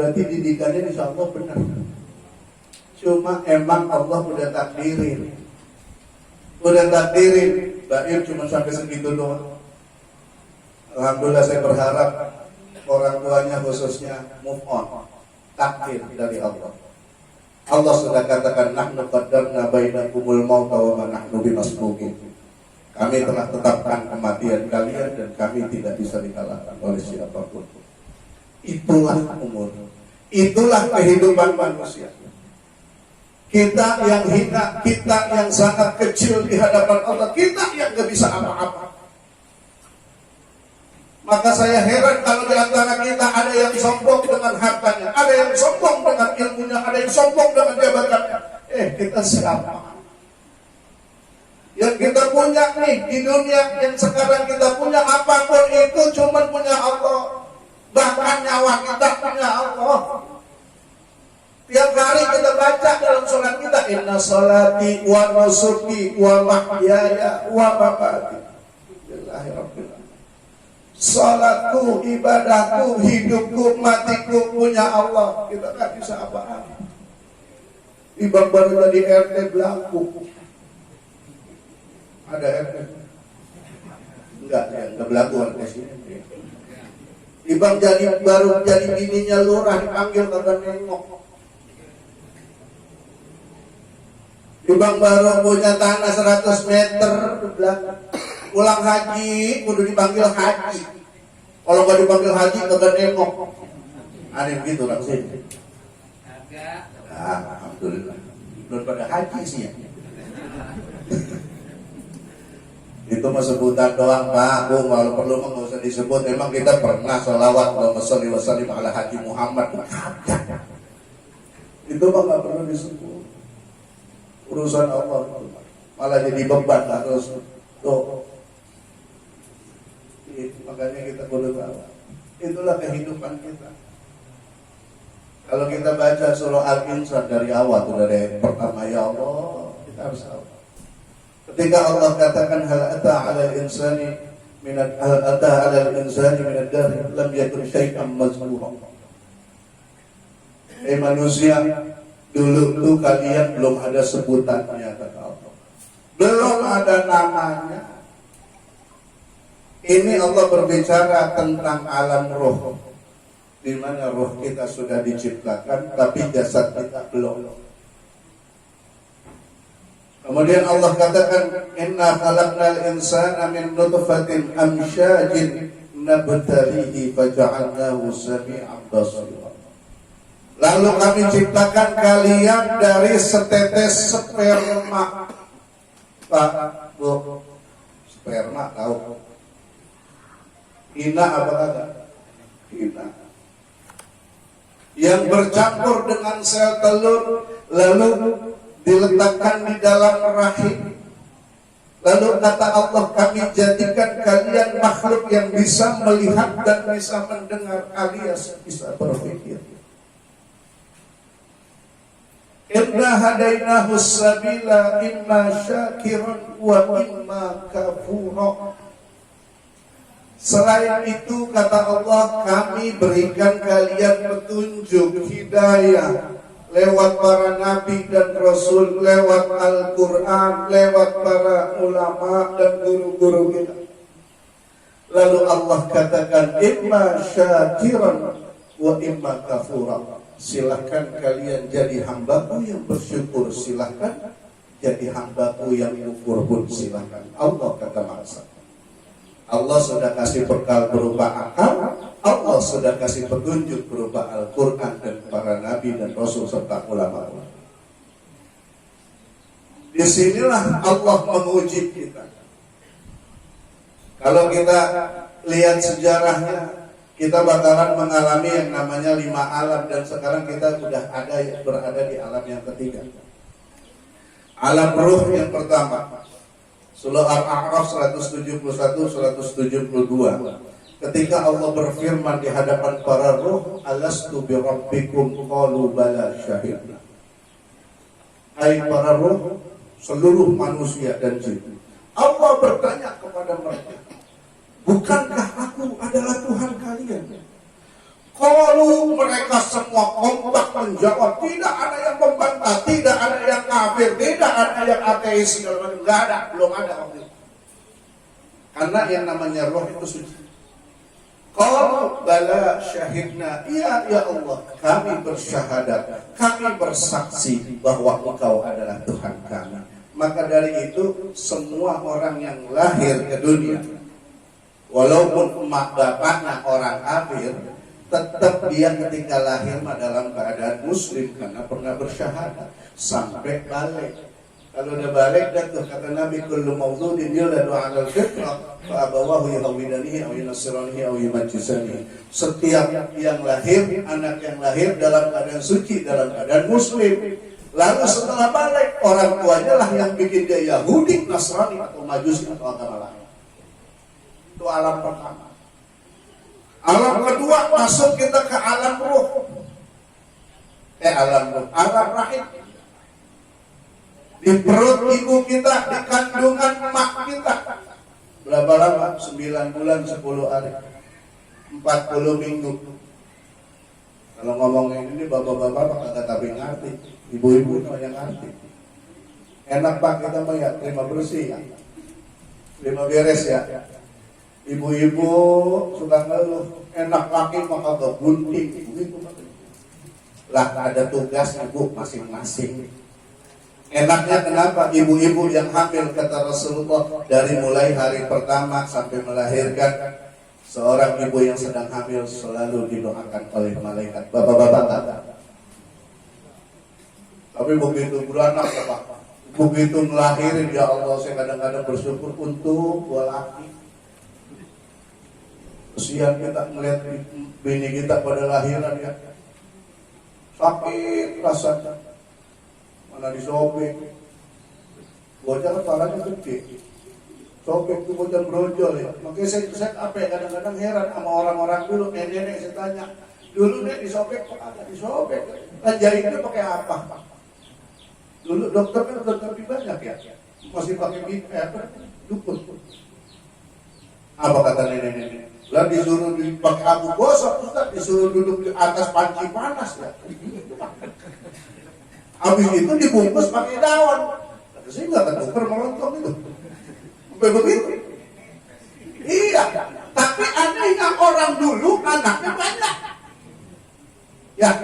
Berarti didikannya insya Allah benar. Cuma emang Allah udah takdirin. Bair cuma sampai segitu doang. Alhamdulillah saya berharap orang tuanya khususnya move on. Takdir dari Allah. Allah sudah katakan nahnu qaddarna bainakumul mauta wa ma nahnu bimasbuqin. Kami telah tetapkan kematian kalian dan kami tidak bisa dikalahkan oleh siapapun. Itulah umur. Itulah kehidupan manusia. Kita yang hina, kita yang sangat kecil di hadapan Allah, kita yang gak bisa apa-apa. Maka saya heran kalau di antara kita ada yang sombong dengan hartanya, ada yang sombong dengan ilmunya, ada yang sombong dengan jabatannya. Kita siapa? Yang kita punya nih di dunia yang sekarang kita punya, apapun itu cuma punya Allah. Bahkan nyawa kita punya Allah. Tiap hari kita baca dalam sholat kita, inna sholati wa nusuki wa mahyaya wa mamati lillahi rabbil alamin. Sholatku, ibadahku, hidupku, matiku punya Allah. Kita tak bisa apa-apa. Ibang baru tadi RT Belaku. Ada RT? Enggak Belaku RT sini. Ibang baru jadi bininya lurah, dipanggil kagak nengok. Ibang baru punya tanah 100 meter di belakang. Pulang haji, kudu dipanggil haji. Kalau nggak dipanggil haji, kagak nengok. Ada begitu orang sini. Alhamdulillah. Belum pada haji sih ya. Itu mah sebutan doang, Pak. Kalau perlu mah nggak usah disebut. Emang kita pernah sholawat Allahumma sholli wa sallim ala Haji Muhammad. Itu mah nggak perlu disebut. Urusan Allah itu malah jadi beban terus. Tuh. Makanya kita perlu tahu. Itulah kehidupan kita. Kalau kita baca surah Al-Insan dari awal, dari pertama, ya Allah, kita harus tahu. Ketika Allah katakan hal ata 'alal insani min ad-dar lam yakun syai'an mazkura. Manusia, dulu tuh kalian belum ada sebutannya, kata Allah. Belum ada namanya. Ini Allah berbicara tentang alam roh, di mana roh kita sudah diciptakan, tapi jasad kita belum. Kemudian Allah katakan, inna khalaqnal insana min nutfatin amsyajin nabtalihi faja'alnahu sami'an basira. Lalu kami ciptakan kalian dari setetes sperma. Pak, Bu, sperma tahu? Ina apa kata? Ina. Yang bercampur dengan sel telur, lalu diletakkan di dalam rahim. Lalu kata Allah, kami jadikan kalian makhluk yang bisa melihat dan bisa mendengar alias bisa berpikir. Inna hadainahu sabila imma syakiran wa imma kafura. Selain itu kata Allah, kami berikan kalian petunjuk hidayah lewat para nabi dan rasul, lewat Al-Quran, lewat para ulama dan guru-guru kita. Lalu Allah katakan, imma syakiran wa imma kafura. Silahkan kalian jadi hambaku yang bersyukur, silahkan jadi hambaku yang kufur pun silahkan. Allah kata maksa. Allah sudah kasih bekal berupa akal, Allah sudah kasih petunjuk berupa Al-Quran dan para nabi dan rasul serta ulama-ulama. Disinilah Allah menguji kita. Kalau kita lihat sejarahnya, kita bakalan mengalami yang namanya 5 alam, dan sekarang kita sudah berada di alam yang ketiga. Alam ruh yang pertama, surah Al-A'raf 171-172. Ketika Allah berfirman di hadapan para ruh, alastu bi rabbikum qalu bala syahidna. Hai para ruh, seluruh manusia dan jin, Allah bertanya kepada mereka, bukankah aku adalah Tuhan kalian? Kalau mereka semua kompak menjawab, tidak ada yang membantah, tidak ada yang kafir, tidak ada yang ateis, nggak ada, belum ada waktu itu. Karena yang namanya roh itu suci. Kalau bala syahidna, iya ya Allah, kami bersyahadat, kami bersaksi bahwa Engkau adalah Tuhan kami. Maka dari itu semua orang yang lahir ke dunia, walaupun emak bapaknya orang kafir, tetap dia ketika lahir dalam keadaan muslim karena pernah bersyahadat sampai balik. Kalau udah balik dan tuh kata Nabi kullu mauludin yuladu 'alal fitrah fa abawahu yahwidanihi aw yunasiranihi aw yumajjisanihi. Setiap yang lahir, anak yang lahir dalam keadaan suci, dalam keadaan muslim. Lalu setelah balik, orang tuanya lah yang bikin dia Yahudi, Nasrani atau Majusi atau agama lain. Itu alam pertama. Alam kedua, masuk kita ke alam ruh. Alam rahim. Di perut ibu kita, di kandungan mak kita. Berapa lama? 9 bulan, 10 hari. 40 minggu. Kalau ngomongin ini, bapak-bapak kagak tapi ngerti. Ibu-ibu itu yang ngerti. Enak pak kita mah ya, terima bersih ya. Terima beres ya. Ibu-ibu suka ngeluh, enak laki maka kagak gunting, begitu lah ada tugas ibu masing-masing. Enaknya kenapa? Ibu-ibu yang hamil kata Rasulullah dari mulai hari pertama sampai melahirkan, seorang ibu yang sedang hamil selalu didoakan oleh malaikat. Bapak-bapak kata. Tapi begitu beranak apa? Begitu melahirin ya Allah, saya kadang-kadang bersyukur untuk gua laki. Kesian kita melihat bini kita pada lahiran ya, sakit rasanya, mana disobek, bocah kepalanya gede, sobek tuh bocah brojol ya. Makanya saya apa ya, kadang-kadang heran sama orang-orang dulu, nenek saya tanya, dulu nek disobek kok ada disobek, jahitnya pakai apa? Dulu dokter kan dokter lebih banyak ya, masih pakai dukun. Apa kata nenek-nenek? Lah disuruh dipakai abu gosok, Ustaz, disuruh duduk di atas panci panas ya. Habis itu dibungkus pakai daun. Saya nggak ketukar melontong itu. Begitu. Iya. Tapi anehnya orang dulu anaknya banyak. Ya.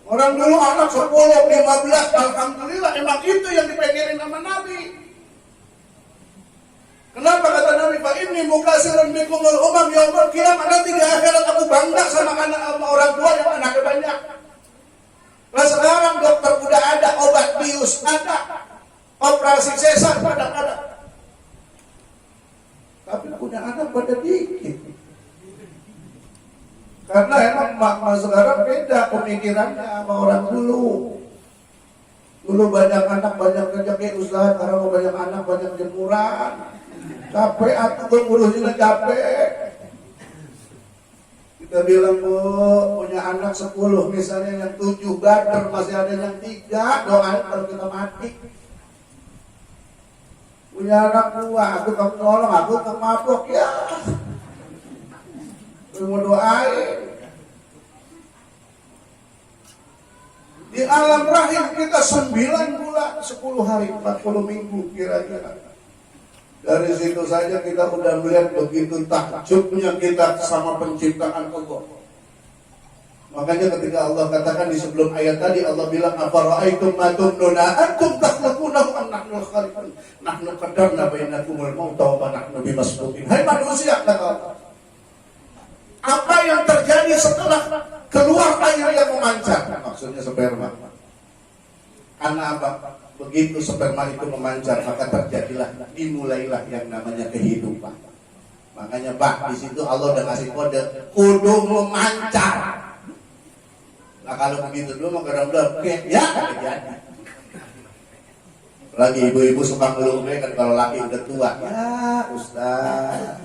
Orang dulu anak 10, 15, alhamdulillah emang itu yang dipengenin sama Nabi. Kenapa kata Nabi, Pak ini mukasirun bikumul umam yaumul qiyamah, nanti di akhirat aku bangga sama anak sama orang tua yang anaknya banyak. Nah sekarang dokter udah ada, obat bius ada, operasi sesar ada. Tapi punya anak pada dikit. Karena emang mak sekarang beda pemikirannya sama orang dulu. Dulu banyak anak banyak rezeki usaha, sekarang banyak anak banyak jemuran. Capek aku ngurusin capek. Kita bilang bu punya anak 10 misalnya yang 7 bader masih ada yang 3 doain kalau kita mati. Punya anak 2 aku kamu tolong aku kamu mabuk ya. Aku mau doain. Di alam rahim kita 9 bulan 10 hari 40 minggu kira-kira. Dari situ saja kita sudah melihat begitu takjubnya kita sama penciptaan Allah. Makanya ketika Allah katakan di sebelum ayat tadi, Allah bilang afara'aitum ma tumnuna antum takhluqunahu am nahnu khaliqun nahnu qadarna bainakumul mauta wa ma nahnu bimasbuqin. Hai manusia, kata Allah, apa yang terjadi setelah keluar air yang memancar, maksudnya sperma. Karena apa? Begitu sperma itu memancar, maka terjadilah, dimulailah yang namanya kehidupan. Makanya Pak, di situ Allah udah kasih kode, kudu memancar. Nah kalau begitu dulu, maka udah ya jadi. Lagi ibu-ibu suka ngeluh kan kalau laki udah tua, ya Ustaz,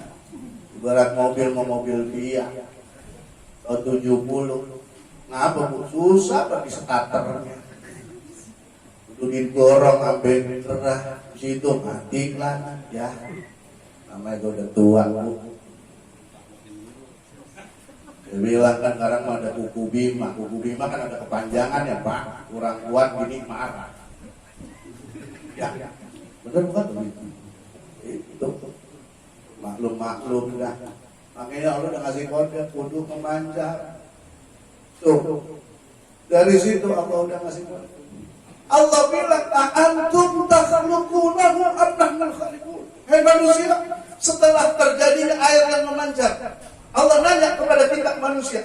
ibarat mobil mau mobil dia, tahun 70, ngapa bu? Susah bagi starternya. Didorong sampai gerah, situ mati lah, ya. Namanya udah tua, bu. Dia bilang kan sekarang ada kuku bima. Kuku bima kan ada kepanjangan ya Pak. Kurang kuat gini marah. Ya, benar bukan begitu? Itu maklum dah. Makanya Allah udah ngasih kode kudu memanjat. Tuh, dari situ Allah udah ngasih kode. Allah bilang, antum takhluqunahu am nahnul khaliqun. Hai manusia, setelah terjadinya air yang memancar, Allah nanya kepada kita manusia,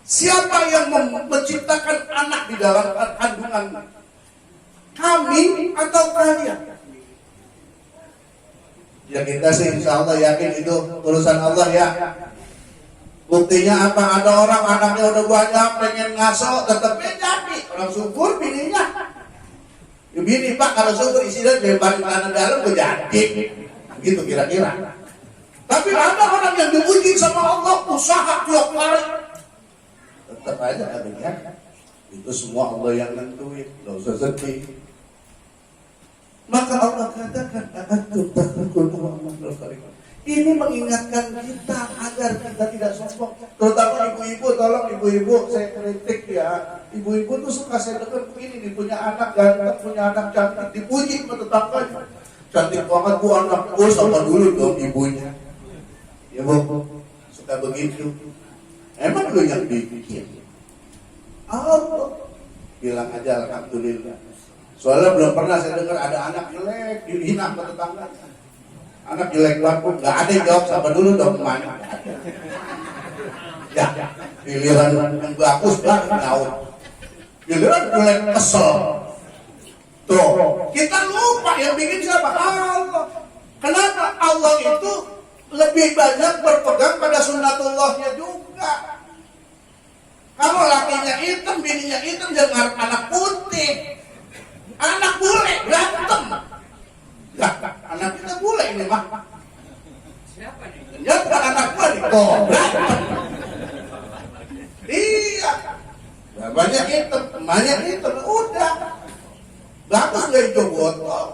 siapa yang menciptakan anak di dalam kandungan? Kami atau kalian? Ya kita sih insya Allah yakin itu urusan Allah ya. Buktinya apa? Ada orang anaknya udah banyak, pengen ngaso, tetap jadi. Orang subur bininya. Ya bini Pak, kalau subur isinya lebarin tanah dalam, gue jadi. Gitu kira-kira. Tapi ada orang yang diuji sama Allah, usaha tiap hari. Tetap aja adanya. Itu semua Allah yang nentuin, gak usah sedih. Maka Allah katakan, ini mengingatkan kita agar kita tidak sombong. Terutama ibu-ibu, tolong ibu-ibu, saya kritik ya. Ibu-ibu tuh suka saya dengar begini, nih punya anak ganteng, punya anak cantik, dipuji sama tetangganya. Cantik banget bu anak, gue sama dulu dong ibunya. Ya bu, suka begitu. Emang lu yang bikin? Allah bilang aja alhamdulillah. Soalnya belum pernah saya dengar ada anak jelek dihina sama tetangga. Anak jelek banget, nggak ada yang jawab sama dulu dong kemana. Ya, giliran yang bagus banget nyaut. Giliran jelek kesel. Tuh, kita lupa yang bikin siapa? Allah. Kenapa? Allah itu lebih banyak berpegang pada sunnatullahnya juga. Kalau lakinya hitam, bininya hitam, jangan anak putih. Anak bule berantem. Lah, anak kita bule ini mah. Siapa nih? Ya bukan anak gua nih. Oh, berantem. Iya. Banyak hitam, udah. Bagus nggak itu botol.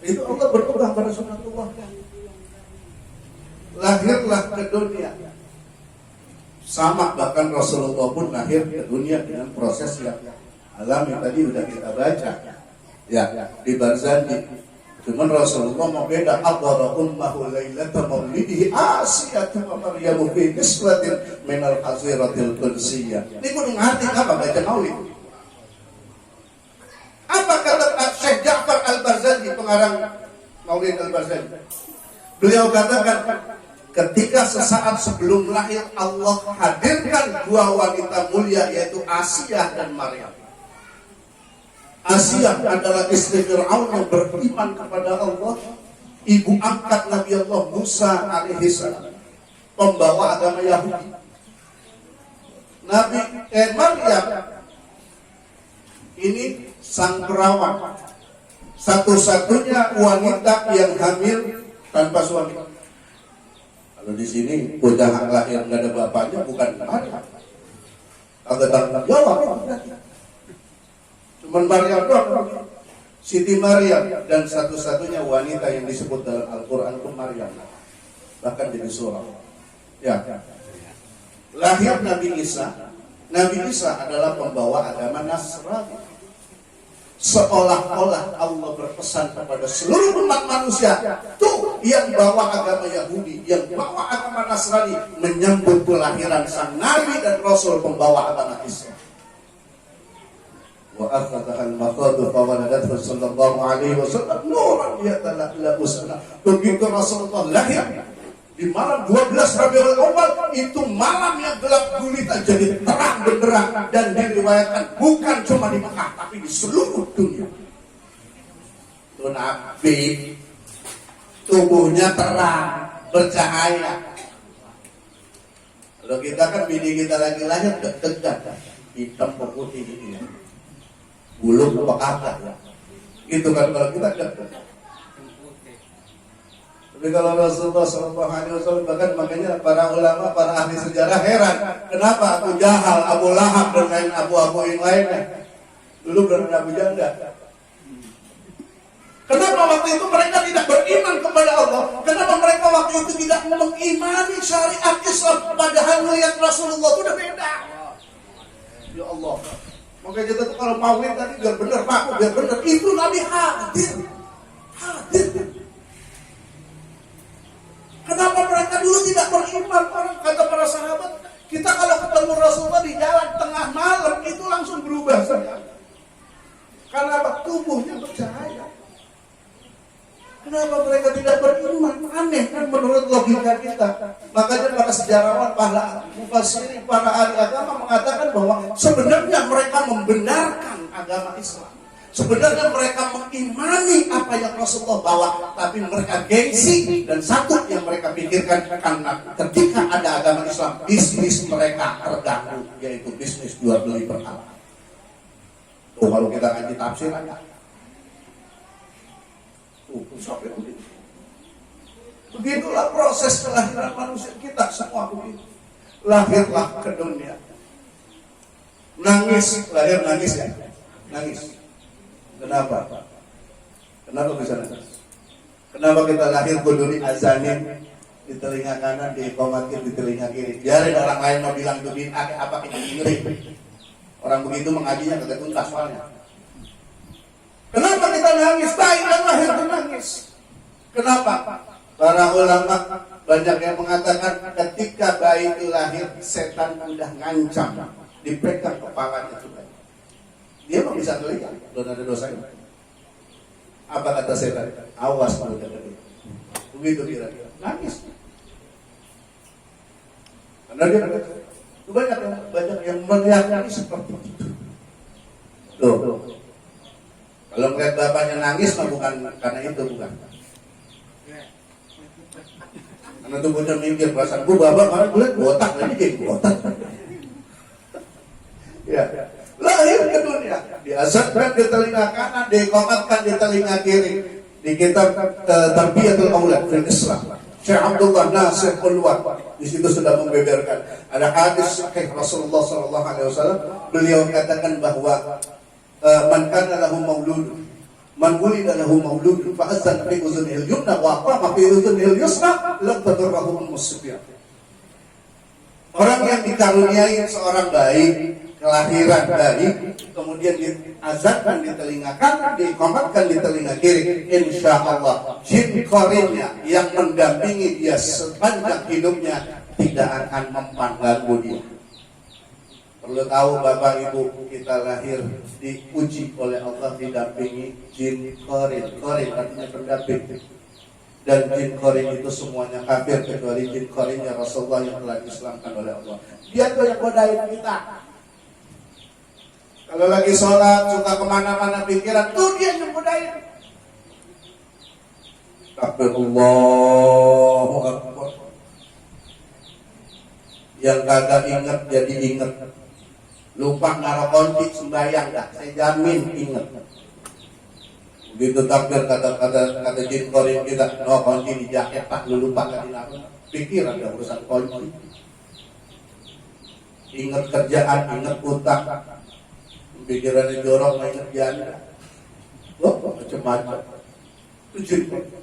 Itu Allah berpegang pada sunnatullah. Lahirlah ke dunia. Sama bahkan Rasulullah pun lahir ke dunia dengan proses yang alami tadi udah kita baca. Ya, di Barzanji. Cuman Rasulullah mau beda. Aqwara ummahu lailata maulidihi Asiyatu wa Maryamu fi niswatin minal haziratil qudsiyah. Ini kudu ngerti apa baca maulid. Apa kata Syekh Ja'far Al-Barzanji, pengarang Maulid Al-Barzanji? Beliau katakan, ketika sesaat sebelum lahir Allah hadirkan dua wanita mulia yaitu Asiyah dan Maryam. Asiyah adalah istri Fir'aun yang beriman kepada Allah, ibu angkat Nabi Allah Musa alaihissalam, pembawa agama Yahudi. Maryam ini sang perawan, satu-satunya wanita yang hamil tanpa suami. Kalau di sini bocah lahir nggak ada bapaknya bukan Maryam. Agak tanggung jawab. Cuman Maryam doang. Siti Maryam dan satu-satunya wanita yang disebut dalam Al-Quran pun Maryam. Bahkan jadi surah. Ya. Lahir Nabi Isa. Nabi Isa adalah pembawa agama Nasrani. Seolah-olah Allah berpesan kepada seluruh umat manusia, tuh yang bawa agama Yahudi, yang bawa agama Nasrani, menyambut kelahiran sang Nabi dan Rasul pembawa agama Islam. Wa akhadha al-maqadu fa waladathu sallallahu alaihi wasallam nuran yatala'la usna. Begitu Rasulullah lahir di malam 12 Rabiul Awal, itu malam yang gelap gulita jadi terang benderang, dan diriwayatkan bukan cuma di Mekah tapi di seluruh dunia. Itu Nabi tubuhnya terang, bercahaya. Kalau kita kan bini kita lagi lahir deg-degan, hitam putih ini ya. Bulu apa kata ya. Gitu kan kalau kita deg-degan. Tapi kalau Rasulullah SAW bahkan makanya para ulama, para ahli sejarah heran, kenapa Abu Jahal, Abu Lahab dan lain abu-abu yang lainnya dulu benar-benar janda. Kenapa waktu itu mereka tidak beriman kepada Allah? Kenapa mereka waktu itu tidak mengimani syariat Islam? Padahal melihat Rasulullah itu udah beda. Ya Allah. Makanya kita tuh kalau mauin tadi biar benar, Pak, biar benar. Itu Nabi hadir. Hadir. Kenapa mereka dulu tidak beriman? Orang kata para sahabat, kita kalau ketemu Rasulullah di jalan tengah malam itu langsung berubah saja. Karena apa? Tubuhnya percaya. Kenapa mereka tidak beriman? Aneh kan menurut logika kita. Makanya para sejarawan, para mufassir, para ahli agama mengatakan bahwa sebenarnya mereka membenarkan agama Islam. Sebenarnya mereka mengimani apa yang Rasulullah bawa, tapi mereka gengsi. Dan satu yang mereka pikirkan, karena ketika ada agama Islam, bisnis mereka terganggu, yaitu bisnis jual beli perkara. Tuh kalau kita ngaji tafsir aja. Sampai begitu. Begitulah proses kelahiran manusia kita semua begitu. Lahirlah ke dunia. Nangis, lahir nangis ya. Nangis. Kenapa? Kenapa bisa nangis? Kenapa kita lahir ke dunia azanin di telinga kanan, diikomatin di telinga kiri? Biarin orang lain mau bilang itu bid'ah, apa kita dengerin? Orang begitu mengajinya kagak tuntas soalnya. Kenapa kita nangis? Baik dan lahir menangis. Kenapa? Para ulama banyak yang mengatakan ketika bayi itu lahir, setan sudah ngancam, dipegang kepalanya juga. Dia mau bisa ngelihat, dan ada dosanya. Apa kata setan? Awas kalau kata dia. Begitu kira-kira. Nangis. Karena dia banyak yang melihat seperti itu. Loh. Kalau melihat bapaknya nangis, mah bukan karena itu, bukan. Karena itu bocah mikir, perasaan gue bapak malah gue lihat botak, lagi jadi botak. Ya, lahir ke dunia, diazabkan di telinga kanan, dikomatkan di telinga kiri. Di kitab Tarbiyatul Aulad fil Islam, Syekh Abdullah Nasir Ulwan di situ sudah membeberkan. Ada hadis sahih Rasulullah SAW, beliau katakan bahwa man kana lahu maulud, man wulida lahu maulud, fa azan fi uzunil yumna wa qama fi uzunil yusra, lam tadurruhu musibah. Orang yang dikaruniai seorang bayi, kelahiran bayi, kemudian diazankan di telinga kanan, dikomatkan di telinga kiri, insya Allah jin korinnya yang mendampingi dia sepanjang hidupnya tidak akan mengganggu dia. Perlu tahu Bapak Ibu, kita lahir diuji oleh Allah, didampingi jin korin. Korin artinya pendamping. Dan jin korin itu semuanya kafir kecuali jin korinnya Rasulullah yang telah diislamkan oleh Allah. Dia tuh yang godain kita. Kalau lagi sholat suka kemana-mana pikiran, tuh dia yang godain. Takbir Allahu Akbar. Yang kagak ingat jadi ingat. Lupa naruh kunci sembahyang dah, saya jamin ingat. Begitu takbir kata jin korin kita, no kunci di jaket pak, lu lupa kan dinaruh. Pikiran ada urusan kunci. Ingat kerjaan, ingat utang. Pikirannya jorok, ingat janda. Wah, macam-macam. Itu jin korin.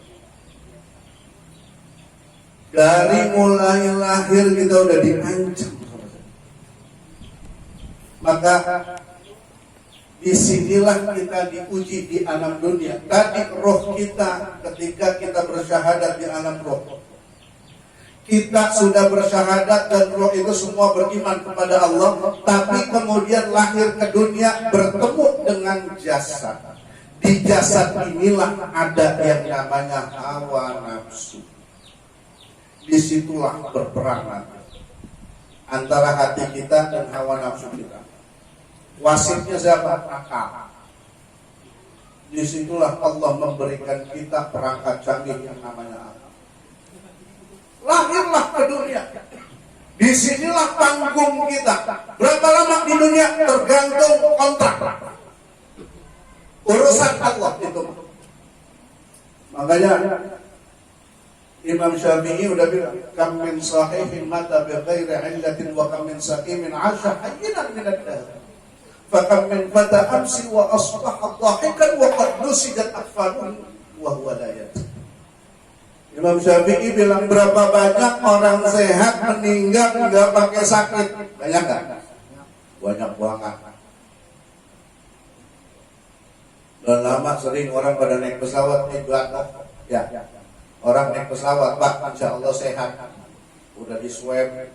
Dari mulai lahir kita udah diancam. Maka disinilah kita diuji di alam dunia. Tadi roh kita ketika kita bersyahadat di alam roh. Kita sudah bersyahadat dan roh itu semua beriman kepada Allah. Tapi kemudian lahir ke dunia bertemu dengan jasad. Di jasad inilah ada yang namanya hawa nafsu. Disitulah berperang antara hati kita dan hawa nafsu kita. Wasitnya siapa? Akal. Disitulah Allah memberikan kita perangkat canggih yang namanya akal. Lahirlah ke dunia. Disinilah panggung kita. Berapa lama di dunia tergantung kontrak. Urusan Allah itu. Makanya Imam Syafi'i udah bilang, kam min sahihin mata bi ghairi illatin wa kam min saqimin 'asha hayyinan min ad-dahr. Fa kam min fata amsi wa asbaha dhahikan wa qad nusidat atfaluhu wa huwa la yadri. Imam Syafi'i bilang berapa banyak orang sehat meninggal nggak pakai sakit? Banyak nggak? Banyak banget. Dan lama sering orang pada naik pesawat ibadah, ya. Orang naik pesawat, Pak, insya Allah sehat. Udah di swab.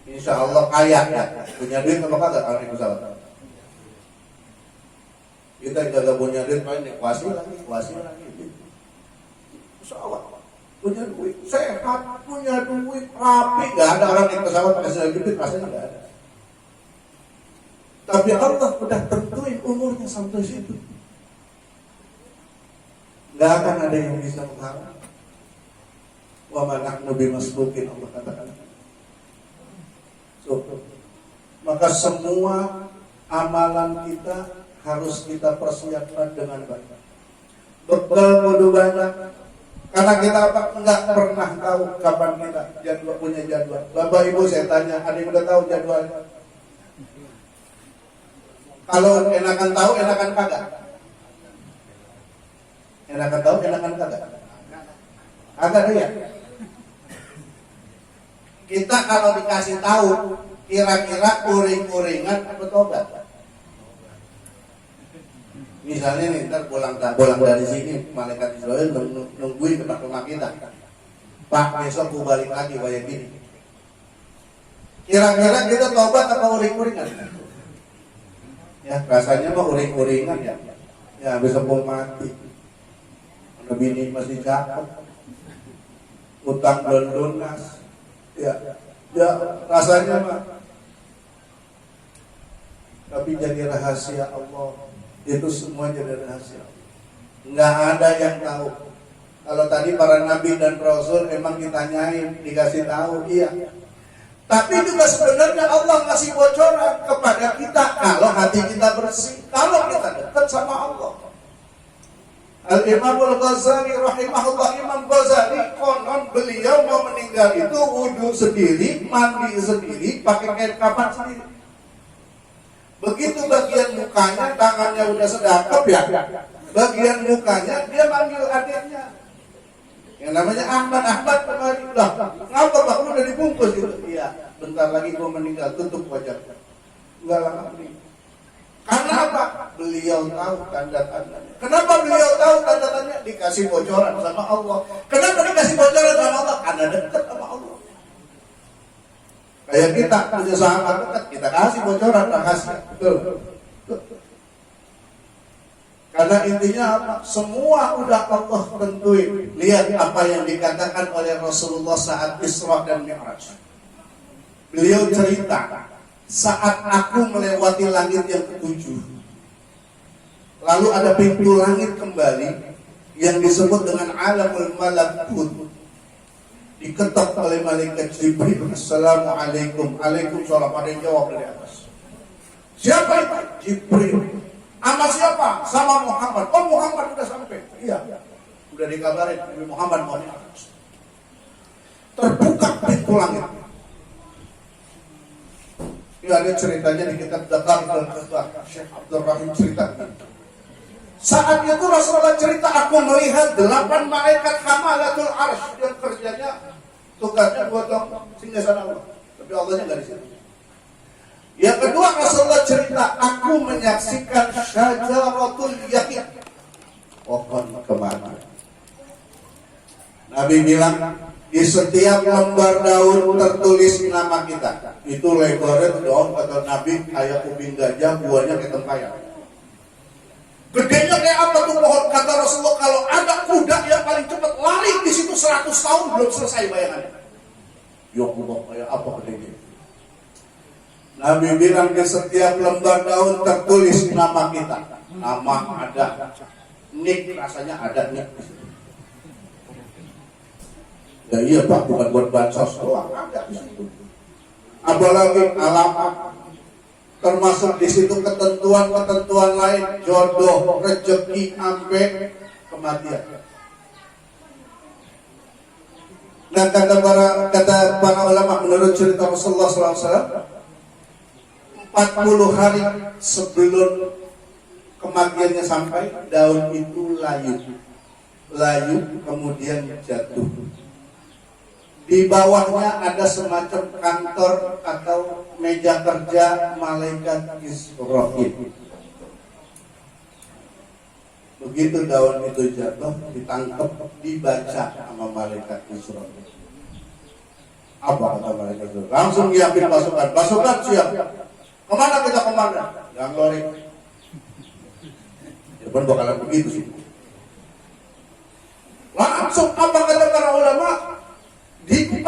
Insya Allah kaya ya. Punya duit apa kagak kalau naik pesawat? Kita jaga punya duit, main naik kuasi lagi. Pesawat punya duit, sehat, punya duit, rapi. Gak ada orang naik pesawat pakai sandal jepit, rasanya gak ada. Tapi Allah udah tentuin umurnya sampai situ. Gak akan ada yang bisa menghalang. Wa ma nahnu bimasbuqin, Allah katakan. Maka semua amalan kita harus kita persiapkan dengan baik. Bekal kudu banyak. Karena kita nggak pernah tahu kapan kita jadwal punya jadwal. Bapak Ibu saya tanya, ada yang udah tahu jadwalnya? Kalau enakan tahu, enakan kagak? Enakan tahu, enakan kagak? Kagak ya? Kita kalau dikasih tahu, kira-kira uring-uringan atau tobat? Misalnya nih, ntar pulang dari sini, malaikat Israel nungguin ke rumah kita. Pak, besok gue balik lagi kayak gini. Kira-kira kita tobat atau uring-uringan? Ya, rasanya mah uring-uringan ya. Ya, besok mau mati. Bini masih cakep. Utang belum lunas. Ya, rasanya mah. Tapi jadi rahasia Allah. Itu semua jadi rahasia. Nggak ada yang tahu. Kalau tadi para nabi dan rasul emang ditanyain, dikasih tahu, iya. Tapi juga sebenarnya Allah ngasih bocoran kepada kita kalau hati kita bersih, kalau kita dekat sama Allah. Al-Imam Al-Ghazali rahimahullah, Imam Ghazali konon beliau mau meninggal itu wudu sendiri, mandi sendiri, pakai kain kafan sendiri. Begitu bagian mukanya, tangannya udah sedekap ya, bagian mukanya dia manggil adiknya. Yang namanya Ahmad kemarin udah ngapa Pak, udah dibungkus gitu. Iya, bentar lagi gua meninggal, tutup wajahnya. Enggak lama nih. Karena apa? Beliau tahu tanda-tandanya. Kenapa beliau tahu tanda-tandanya? Dikasih bocoran sama Allah. Kenapa dikasih bocoran sama Allah? Karena dekat sama Allah. Kayak kita punya sahabat dekat, kita kasih bocoran, rahasia. Betul. Karena intinya apa? Semua udah Allah tentuin. Lihat apa yang dikatakan oleh Rasulullah saat Isra dan Mi'raj. Beliau cerita, saat aku melewati langit yang ketujuh, lalu ada pintu langit kembali yang disebut dengan alamul malakut, diketok oleh malaikat Jibril. Assalamualaikum. Waalaikumsalam. Ada yang jawab dari atas. Siapa itu? Jibril. Sama siapa? Sama Muhammad. Oh, Muhammad sudah sampai. Iya. Sudah dikabarin Nabi Muhammad mau di atas. Terbuka pintu langit. Ini ada ceritanya di kitab Dakar dan Khutbah. Syekh Abdul Rahim cerita. Saat itu Rasulullah cerita, aku melihat 8 malaikat hamalatul arsh yang kerjanya tugasnya potong singgasana Allah. Tapi Allahnya nggak di situ. Yang kedua, Rasulullah cerita, aku menyaksikan syajaratul yakin, pohon kemenangan. Nabi bilang, di setiap lembar daun tertulis nama kita. Itu lebarnya daun kata Nabi kayak ubin gajah, buahnya kayak tempayan. Gedenya kayak apa tuh pohon? Kata Rasulullah, kalau ada kuda yang paling cepat lari di situ 100 tahun belum selesai bayangannya. Ya Allah, kayak apa gedenya? Nabi bilang di setiap lembar daun tertulis nama kita. Nama ada, nik rasanya ada nik. Ya iya Pak, bukan buat bansos doang, ada di situ. Apalagi alamat, termasuk di situ ketentuan-ketentuan lain, jodoh, rezeki, sampai kematian. Nah kata para ulama menurut cerita Rasulullah SAW, 40 hari sebelum kematiannya sampai, daun itu layu kemudian jatuh. Di bawahnya ada semacam kantor atau meja kerja malaikat Israfil. Begitu daun itu jatuh, ditangkap, dibaca sama malaikat Israfil. Apa kata malaikat Israfil? Langsung nyiapin pasukan. Pasukan siap. Kemana kita komandan? Yang lori. Ya pun bakalan begitu sih. Langsung apa kata para ulama? Di 40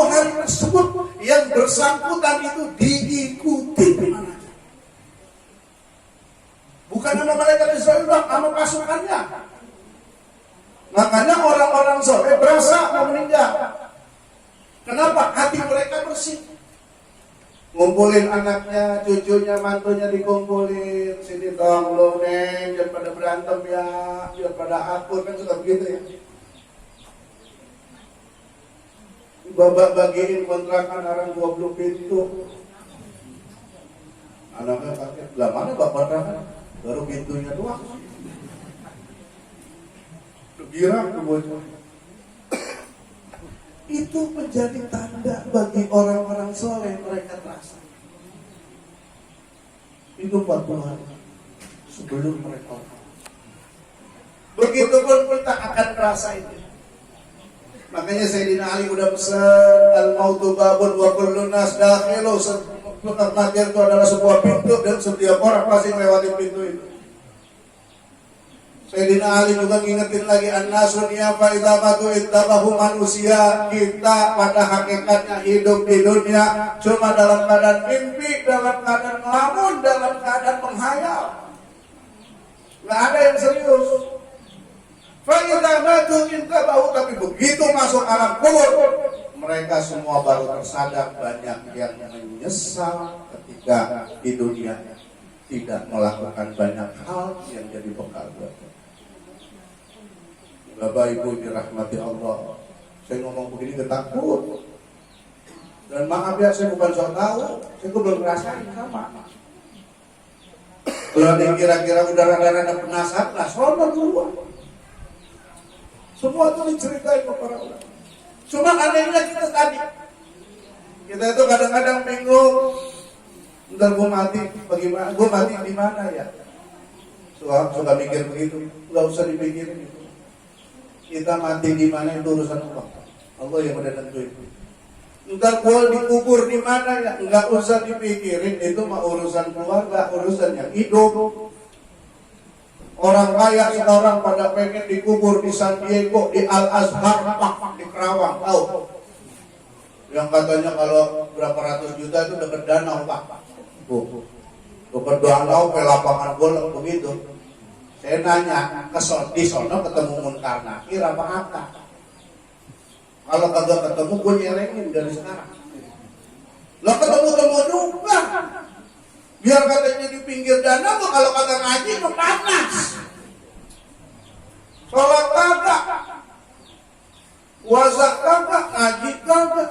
hari tersebut yang bersangkutan itu diikuti mana? Bukan nama malaikat Israfil, nama pasukannya. Makanya orang-orang soleh berasa mau meninggal. Kenapa? Hati mereka bersih. Ngumpulin anaknya, cucunya, mantunya dikumpulin. Sini dong lo neng, jangan pada berantem ya, jangan pada akur, kan suka begitu ya. Bapak bagiin kontrakan orang 20 pintu. Anaknya kaget, lah mana bapak kontrakan? Baru pintunya doang. Girang ke bocor. Itu menjadi tanda bagi orang-orang soleh, mereka terasa. Itu 40 hari sebelum mereka. Begitupun kita akan terasa itu. Makanya Sayyidina Ali udah pesan al-mautu babun wa kullu nas dakhilu. Kematian itu adalah sebuah pintu dan setiap orang pasti melewati pintu itu. Sayyidina Ali juga ngingetin lagi an-nasu fa idza matu ittabahu manusia. Kita pada hakikatnya hidup di dunia cuma dalam keadaan mimpi, dalam keadaan ngelamun, dalam keadaan menghayal. Nggak ada yang serius. Fa idza matu ittabahu, tapi begitu masuk alam kubur mereka semua baru tersadar. Banyak yang menyesal ketika di dunia tidak melakukan banyak hal yang jadi bekal buat mereka. Bapak Ibu dirahmati Allah, saya ngomong begini ketakut. Dan maaf ya, saya bukan sok tahu, saya belum ngerasain sama. Kalau ada yang kira-kira udah rada-rada penasaran, lah sono duluan. Semua itu diceritain ke para ulama. Cuma anehnya kita tadi, kita itu kadang-kadang bingung. Ntar gue mati, bagaimana? Gue mati di mana ya? Suka mikir begitu, nggak usah dipikirin itu. Kita mati di mana itu urusan Allah. Allah yang udah tentuin. Entar gua dikubur di mana ya, enggak usah dipikirin, itu mah urusan keluarga, urusan yang hidup. Orang kaya sekarang pada pengen dikubur di San Diego, di Al-Azhar, di Kerawang, tahu? Yang katanya kalau berapa ratus juta itu dekat danau, Pak. Dekat danau, ke lapangan bola begitu. Saya nanya di sono ketemu Munkar Nakir apa Hatta? Kalau kagak ketemu gue nyerengin dari sekarang. Lo ketemu juga. Biar katanya di pinggir danau, kalau kagak ngaji lo panas. Sholat kagak, puasa kagak, ngaji kagak.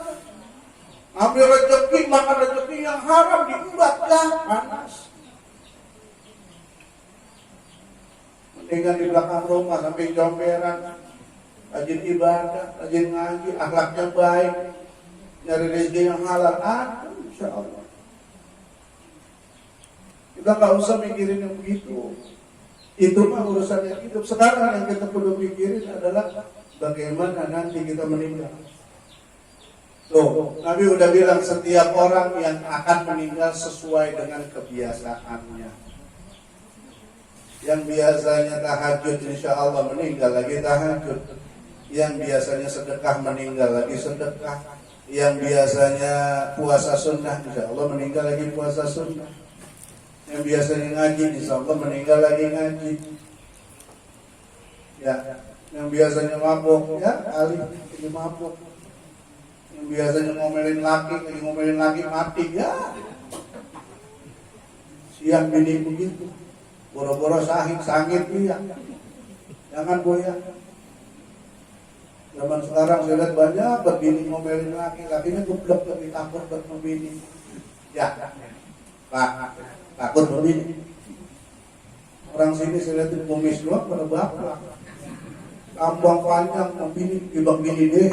Ambil rezeki, makan rezeki yang haram diembat ya panas. Tinggal di belakang rumah sampai comberan, rajin ibadah, rajin ngaji, akhlaknya baik, nyari rezeki yang halal, insya Allah. Kita nggak usah mikirin yang begitu. Itu mah urusan yang hidup. Sekarang yang kita perlu pikirin adalah bagaimana nanti kita meninggal. Tuh, Nabi udah bilang setiap orang yang akan meninggal sesuai dengan kebiasaannya. Yang biasanya tahajud insya Allah meninggal lagi tahajud. Yang biasanya sedekah meninggal lagi sedekah. Yang biasanya puasa sunnah insya Allah meninggal lagi puasa sunnah. Yang biasanya ngaji insya Allah meninggal lagi ngaji. Ya, yang biasanya mabuk ya kali ini mabuk. Yang biasanya ngomelin laki mati ya. Siang bini begitu. Boro-boro sangit iya. Jangan goyang. Zaman sekarang saya lihat banyak begini ngomelin lakinya geblek lebih takut berbini. Ya, Pak, takut berbini. Orang sini saya lihat kumis doang pada bapak. Tambang panjang, bini, ibang bini deh,